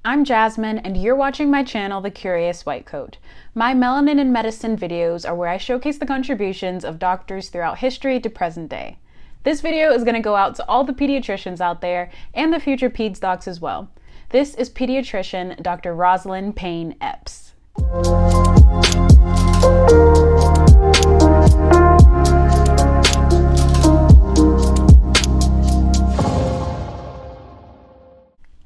I'm Jasmine, and you're watching my channel, The Curious Whitecoat. My Melanin in Medicine videos are where I showcase the contributions of doctors throughout history to present day. This video is going to go out to all the pediatricians out there and the future peds docs as well. This is pediatrician Dr. Rosalind Payne Epps.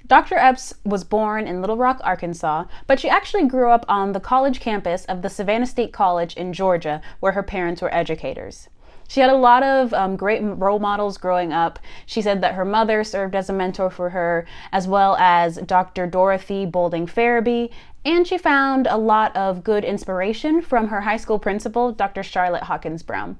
Dr. Epps was born in Little Rock, Arkansas, but she actually grew up on the college campus of the Savannah State College in Georgia, where her parents were educators. She had a lot of great role models growing up. She said that her mother served as a mentor for her, as well as Dr. Dorothy Boulding Farabee, and she found a lot of good inspiration from her high school principal, Dr. Charlotte Hawkins Brown.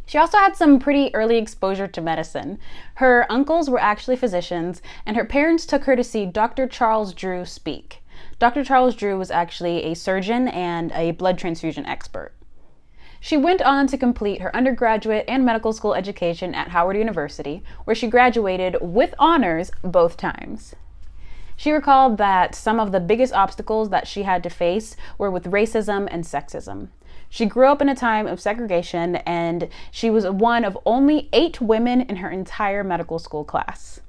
She also had some pretty early exposure to medicine. Her uncles were actually physicians, and her parents took her to see Dr. Charles Drew speak. Dr. Charles Drew was actually a surgeon and a blood transfusion expert. She went on to complete her undergraduate and medical school education at Howard University, where she graduated with honors both times. She recalled that some of the biggest obstacles that she had to face were with racism and sexism. She grew up in a time of segregation, and she was one of only 8 women in her entire medical school class.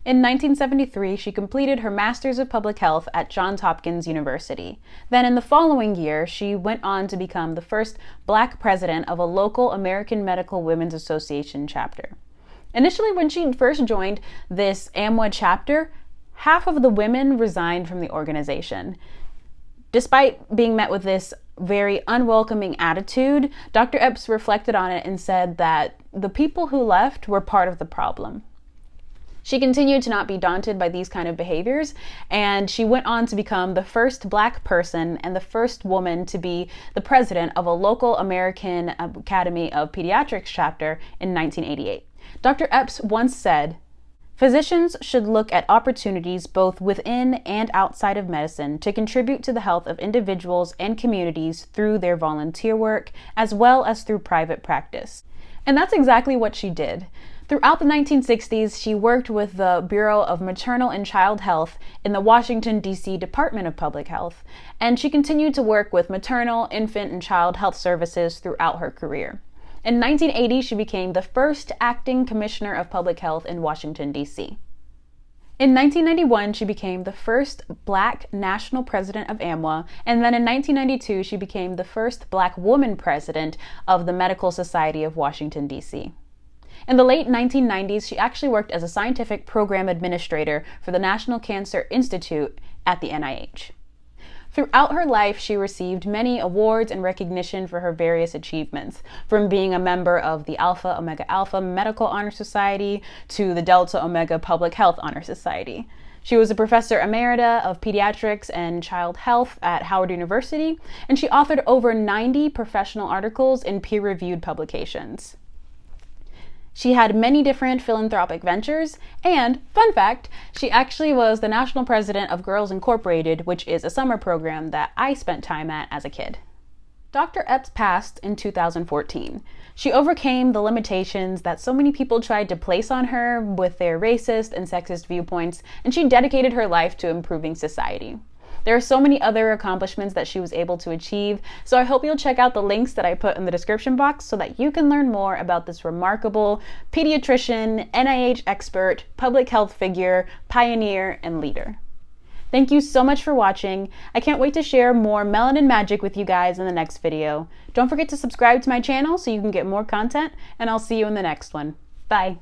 In 1973, she completed her Master's of Public Health at Johns Hopkins University. Then in the following year, she went on to become the first Black president of a local American Medical Women's Association chapter. Initially, when she first joined this AMWA chapter, half of the women resigned from the organization. Despite being met with this very unwelcoming attitude, Dr. Epps reflected on it and said that the people who left were part of the problem. She continued to not be daunted by these kind of behaviors, and she went on to become the first Black person and the first woman to be the president of a local American Academy of Pediatrics chapter in 1988. Dr. Epps once said, "Physicians should look at opportunities both within and outside of medicine to contribute to the health of individuals and communities through their volunteer work, as well as through private practice." And that's exactly what she did. Throughout the 1960s, she worked with the Bureau of Maternal and Child Health in the Washington, D.C. Department of Public Health, and she continued to work with maternal, infant, and child health services throughout her career. In 1980, she became the first acting commissioner of public health in Washington, D.C. In 1991, she became the first Black national president of AMWA, and then in 1992, she became the first Black woman president of the Medical Society of Washington, D.C. In the late 1990s, she actually worked as a scientific program administrator for the National Cancer Institute at the NIH. Throughout her life, she received many awards and recognition for her various achievements, from being a member of the Alpha Omega Alpha Medical Honor Society to the Delta Omega Public Health Honor Society. She was a professor emerita of pediatrics and child health at Howard University, and she authored over 90 professional articles in peer-reviewed publications. She had many different philanthropic ventures, and, fun fact, she actually was the national president of Girls Incorporated, which is a summer program that I spent time at as a kid. Dr. Epps passed in 2014. She overcame the limitations that so many people tried to place on her with their racist and sexist viewpoints, and she dedicated her life to improving society. There are so many other accomplishments that she was able to achieve, so I hope you'll check out the links that I put in the description box so that you can learn more about this remarkable pediatrician, NIH expert, public health figure, pioneer, and leader. Thank you so much for watching. I can't wait to share more melanin magic with you guys in the next video. Don't forget to subscribe to my channel so you can get more content, and I'll see you in the next one. Bye.